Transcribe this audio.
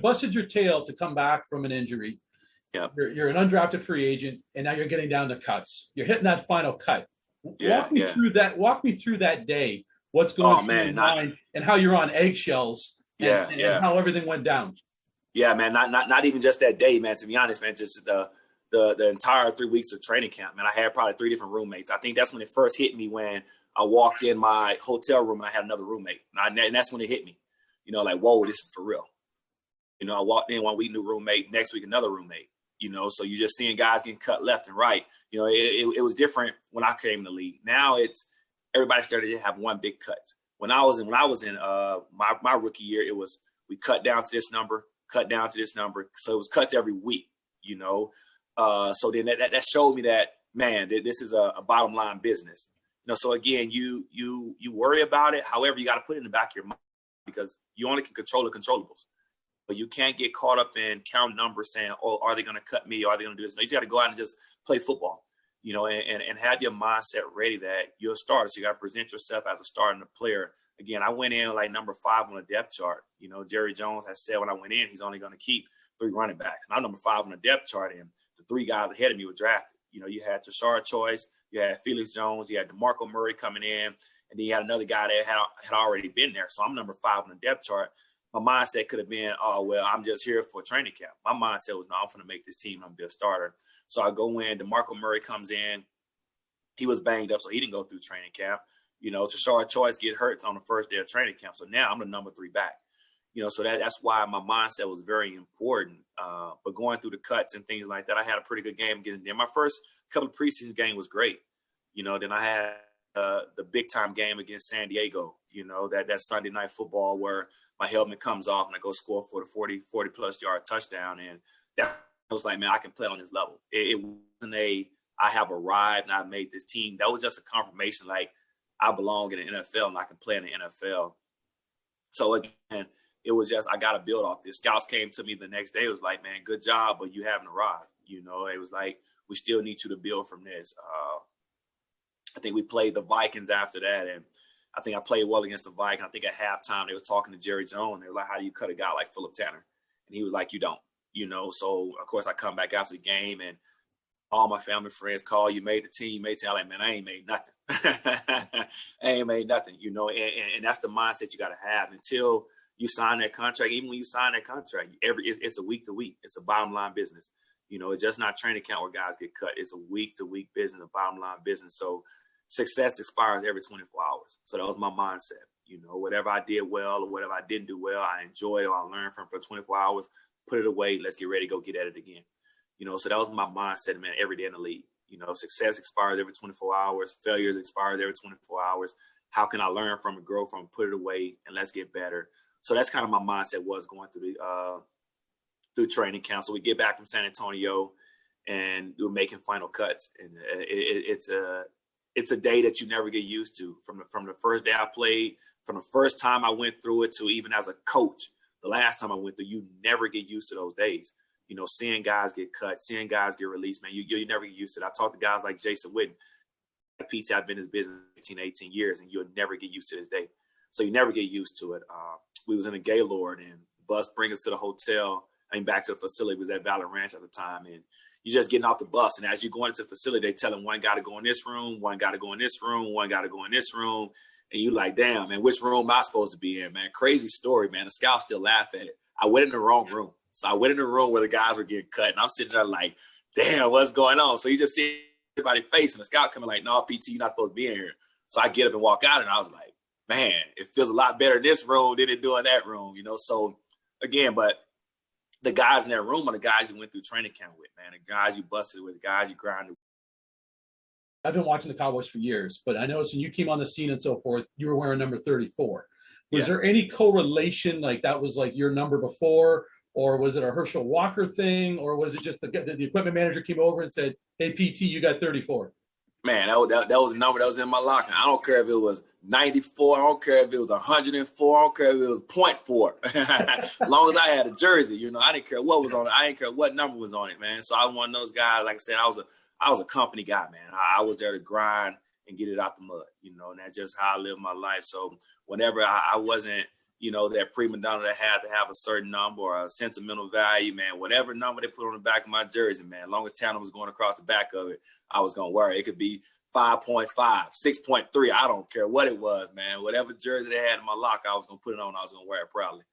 busted your tail to come back from an injury. Yeah. You're an undrafted free agent, and now you're getting down to cuts. You're hitting that final cut. Yeah, Walk me yeah. through that. Walk me through that day. What's going through your mind, and how you're on eggshells, and how everything went down. Yeah, man. Not even just that day, man. To be honest, man, just the entire 3 weeks of training camp, man. I had probably 3 different roommates. I think that's when it first hit me, when I walked in my hotel room and I had another roommate, and that's when it hit me. You know, like, whoa, this is for real. You know, I walked in 1 week, new roommate, next week another roommate. You know, so you're just seeing guys getting cut left and right. You know, it was different when I came in the league. Now it's everybody started to have one big cut. When I was in my rookie year, it was we cut down to this number, cut down to this number. So it was cuts every week. You know, so then that showed me that, man, this is a bottom line business. You know, so again, you worry about it. However, you got to put it in the back of your mind, because you only can control the controllables. But you can't get caught up in count numbers saying, oh, are they going to cut me? Are they going to do this? No, you got to go out and just play football, you know, and have your mindset ready that you're a starter. So you got to present yourself as a starting player. Again, I went in like number 5 on the depth chart. You know, Jerry Jones has said when I went in, he's only going to keep 3 running backs. And I'm number 5 on the depth chart, and the 3 guys ahead of me were drafted. You know, you had Tashard Choice, you had Felix Jones, you had DeMarco Murray coming in, and then you had another guy that had already been there. So I'm number 5 on the depth chart. My mindset could have been, oh, well, I'm just here for training camp. My mindset was, no, I'm going to make this team. I'm going to be a starter. So I go in. DeMarco Murray comes in. He was banged up, so he didn't go through training camp. You know, Tashard Choice get hurt on the first day of training camp. So now I'm the number 3 back. You know, so that's why my mindset was very important. But going through the cuts and things like that, I had a pretty good game against them. My first couple of preseason games was great. You know, then I had the big-time game against San Diego, you know, that Sunday night football where my helmet comes off and I go score for the 40-plus yard touchdown. And that was like, man, I can play on this level. It wasn't I have arrived and I've made this team. That was just a confirmation, like, I belong in the NFL and I can play in the NFL. So, again, it was just, I got to build off this. Scouts came to me the next day. It was like, man, good job, but you haven't arrived. You know, it was like, we still need you to build from this. I think we played the Vikings after that, and I think I played well against the Vikings. I think at halftime they were talking to Jerry Jones. They were like, how do you cut a guy like Phillip Tanner? And he was like, you don't. You know, so, of course, I come back after the game, and all my family friends call, you made the team, I'm like, man, I ain't made nothing. I ain't made nothing, you know, and that's the mindset you got to have until you sign that contract. Even when you sign that contract, it's a week to week. It's a bottom line business. You know, it's just not training camp where guys get cut. It's a week to week business, a bottom line business. So success expires every 24 hours. So that was my mindset. You know, whatever I did well or whatever I didn't do well, I enjoyed or I learned from for 24 hours, put it away. Let's get ready to go get at it again. You know, so that was my mindset, man, every day in the league. You know, success expires every 24 hours. Failures expires every 24 hours. How can I learn from it, grow from it, put it away, and let's get better? So that's kind of my mindset was going through training camp. So we get back from San Antonio, and we're making final cuts. And it's a day that you never get used to. From the first day I played, from the first time I went through it to even as a coach, the last time I went through, you never get used to those days. You know, seeing guys get cut, seeing guys get released, man, you never get used to it. I talk to guys like Jason Witten. At PT, I've been in this business 18 years, and you'll never get used to this day. So you never get used to it. We was in a Gaylord, and the bus bring us to the hotel. Back to the facility. It was at Valley Ranch at the time. And you're just getting off the bus. And as you're going into the facility, they tell them one got to go in this room, one got to go in this room, one got to go in this room. And you like, damn, man, which room am I supposed to be in, man? Crazy story, man. The scouts still laugh at it. I went in the wrong room. So I went in the room where the guys were getting cut. And I'm sitting there like, damn, what's going on? So you just see everybody's face, and the scout coming like, no, PT, you're not supposed to be in here. So I get up and walk out, and I was like, man, it feels a lot better in this room than it do in that room, you know? So, again, but the guys in that room are the guys you went through training camp with, man. The guys you busted with, the guys you grinded with. I've been watching the Cowboys for years, but I noticed when you came on the scene and so forth, you were wearing number 34. Was there any correlation, like that was like your number before, or was it a Herschel Walker thing, or was it just the equipment manager came over and said, hey, PT, you got 34? Man, that was a number that was in my locker. I don't care if it was 94. I don't care if it was 104. I don't care if it was 0.4. As long as I had a jersey, you know, I didn't care what was on it. I didn't care what number was on it, man. So I was one of those guys, like I said, I was a company guy, man. I was there to grind and get it out the mud, you know, and that's just how I live my life. So whenever I wasn't that prima donna that had to have a certain number or a sentimental value, man. Whatever number they put on the back of my jersey, man, as long as Tanner was going across the back of it, I was going to wear it. It could be 5.5, 6.3. I don't care what it was, man. Whatever jersey they had in my locker, I was going to put it on. I was going to wear it proudly.